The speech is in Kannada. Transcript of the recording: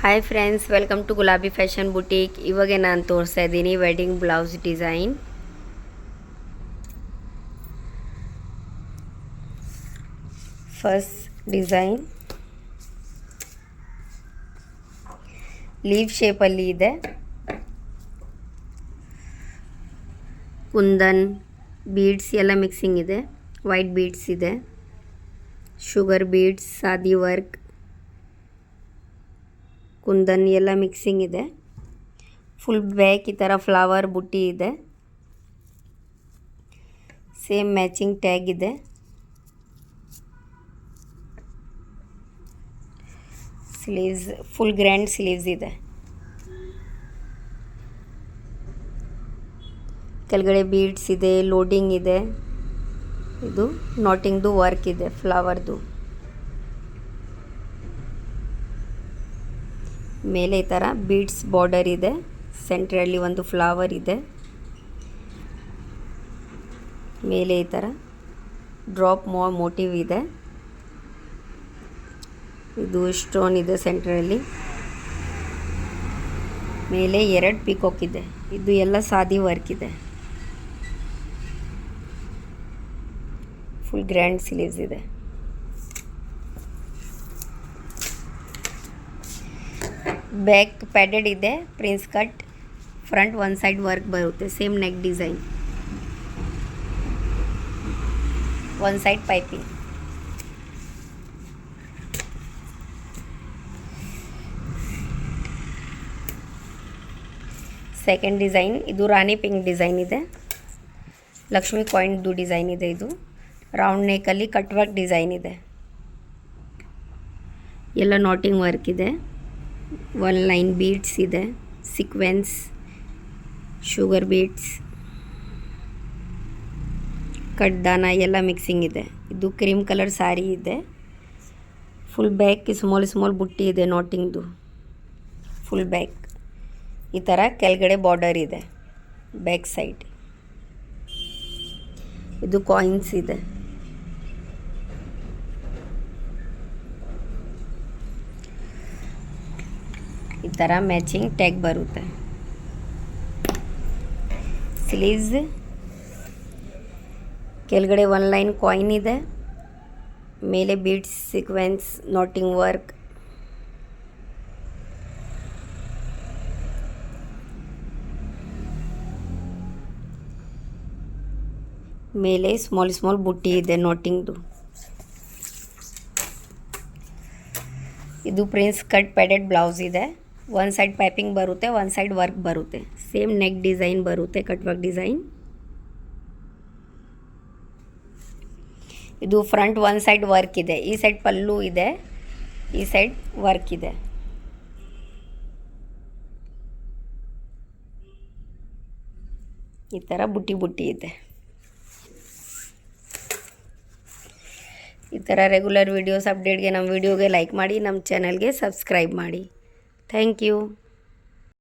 Hi friends, welcome to Gulabi fashion boutique. ಇವಾಗ ನಾನು ತೋರಿಸ್ತಾ ಇದ್ದೀನಿ wedding blouse design. First design leaf ಶೇಪಲ್ಲಿ ಇದೆ. ಕುಂದನ್ ಬೀಡ್ಸ್ ಎಲ್ಲ ಮಿಕ್ಸಿಂಗ್ ಇದೆ. ವೈಟ್ ಬೀಡ್ಸ್ ಇದೆ, ಶುಗರ್ ಬೀಡ್ಸ್, ಸಾದಿ ವರ್ಕ್, ಕುಂದನ್ ಎಲ್ಲ ಮಿಕ್ಸಿಂಗ್ ಇದೆ. ಫುಲ್ ಬ್ಯಾಕ್ ಈ ಥರ ಫ್ಲವರ್ ಬುಟ್ಟಿ ಇದೆ. ಸೇಮ್ ಮ್ಯಾಚಿಂಗ್ ಟ್ಯಾಗ್ ಇದೆ. ಸ್ಲೀವ್ಸ್ ಫುಲ್ ಗ್ರ್ಯಾಂಡ್ ಸ್ಲೀವ್ಸ್ ಇದೆ. ಕೆಳಗಡೆ ಬೀಡ್ಸ್ ಇದೆ, ಲೋಡಿಂಗ್ ಇದೆ. ಇದು ನಾಟಿಂಗ್ದು ವರ್ಕ್ ಇದೆ, ಫ್ಲವರ್ದು. ಮೇಲೆ ಈ ಥರ ಬೀಡ್ಸ್ ಬಾರ್ಡರ್ ಇದೆ. ಸೆಂಟ್ರಲ್ಲಿ ಒಂದು ಫ್ಲವರ್ ಇದೆ. ಮೇಲೆ ಈ ಥರ ಡ್ರಾಪ್ ಮೋಟಿವ್ ಇದೆ. ಇದು ಸ್ಟೋನ್ ಇದೆ ಸೆಂಟ್ರಲ್ಲಿ. ಮೇಲೆ 2 ಪಿಕಾಕ್ ಇದೆ. ಇದು ಎಲ್ಲ ಸಾದಿ ವರ್ಕ್ ಇದೆ. ಫುಲ್ ಗ್ರ್ಯಾಂಡ್ ಸ್ಲೀವ್ಸ್ ಇದೆ. ಬ್ಯಾಕ್ ಪ್ಯಾಡೆಡ್ ಇದೆ, prince cut. Front one side work ಬರುತ್ತೆ. Same neck design, one side piping. Second design ಇದು ರಾಣಿ ಪಿಂಕ್ ಡಿಸೈನ್ ಇದೆ. ಲಕ್ಷ್ಮಿ ಕಾಯಿನ್ದು ಡಿಸೈನ್ ಇದೆ. ಇದು ರೌಂಡ್ ನೆಕ್ಕಲ್ಲಿ ಕಟ್ ವರ್ಕ್ ಡಿಸೈನ್ ಇದೆ. ಎಲ್ಲ ನಾಟಿಂಗ್ ವರ್ಕ್ ಇದೆ. 1 ಲೈನ್ ಬೀಡ್ಸ್ ಇದೆ, ಸೀಕ್ವೆನ್ಸ್, ಶುಗರ್ ಬೀಡ್ಸ್, ಕಡ್ದಾನ ಎಲ್ಲ ಮಿಕ್ಸಿಂಗ್ ಇದೆ. ಇದು ಕ್ರೀಮ್ ಕಲರ್ ಸ್ಯಾರಿ ಇದೆ. ಫುಲ್ ಬ್ಯಾಕ್ ಸ್ಮಾಲ್ ಬುಟ್ಟಿ ಇದೆ ನಾಟಿಂಗ್ದು. ಫುಲ್ ಬ್ಯಾಕ್ ಈ ಥರ ಕೆಳಗಡೆ ಬಾರ್ಡರ್ ಇದೆ ಬ್ಯಾಕ್ ಸೈಡ್. ಇದು ಕಾಯಿನ್ಸ್ ಇದೆ. ಈ ಥರ ಮ್ಯಾಚಿಂಗ್ ಟ್ಯಾಗ್ ಬರುತ್ತೆ. ಸ್ಲೀವ್ಸ್ ಕೆಳಗಡೆ 1 ಲೈನ್ ಕಾಯಿನ್ ಇದೆ. ಮೇಲೆ ಬೀಡ್ಸ್, ಸೀಕ್ವೆನ್ಸ್, ನಾಟಿಂಗ್ ವರ್ಕ್. ಮೇಲೆ ಸ್ಮಾಲ್ ಬುಟ್ಟಿ ಇದೆ ನಾಟಿಂಗ್ದು. ಇದು ಪ್ರಿನ್ಸ್ ಕಟ್ ಪ್ಯಾಡೆಡ್ ಬ್ಲೌಸ್ ಇದೆ. 1 ಸೈಡ್ ಪೈಪಿಂಗ್ ಬರುತ್ತೆ, 1 ಸೈಡ್ ವರ್ಕ್ ಬರುತ್ತೆ. ಸೇಮ್ ನೆಕ್ ಡಿಸೈನ್ ಬರುತ್ತೆ, ಕಟ್ ವರ್ಕ್ ಡಿಸೈನ್. ಇದು ಫ್ರಂಟ್ 1 ಸೈಡ್ ವರ್ಕ್ ಇದೆ. ಈ ಸೈಡ್ ಪಲ್ಲು ಇದೆ, ಈ ಸೈಡ್ ವರ್ಕ್ ಇದೆ. ಈ ಥರ ಬುಟ್ಟಿ ಇದೆ. ಈ ಥರ ರೆಗ್ಯುಲರ್ ವೀಡಿಯೋಸ್ ಅಪ್ಡೇಟ್ಗೆ ನಮ್ಮ ವಿಡಿಯೋಗೆ ಲೈಕ್ ಮಾಡಿ, ನಮ್ಮ ಚಾನಲ್ಗೆ ಸಬ್ಸ್ಕ್ರೈಬ್ ಮಾಡಿ. Thank you.